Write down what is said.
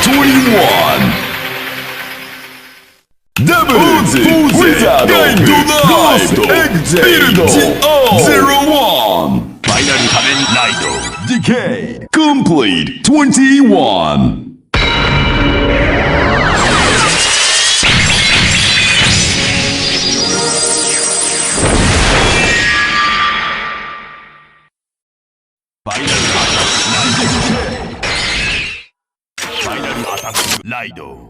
21. Dabuzi Wizard Live Exit 01. Final Kamen Rider Decay Complete 21. Final attack, Lido.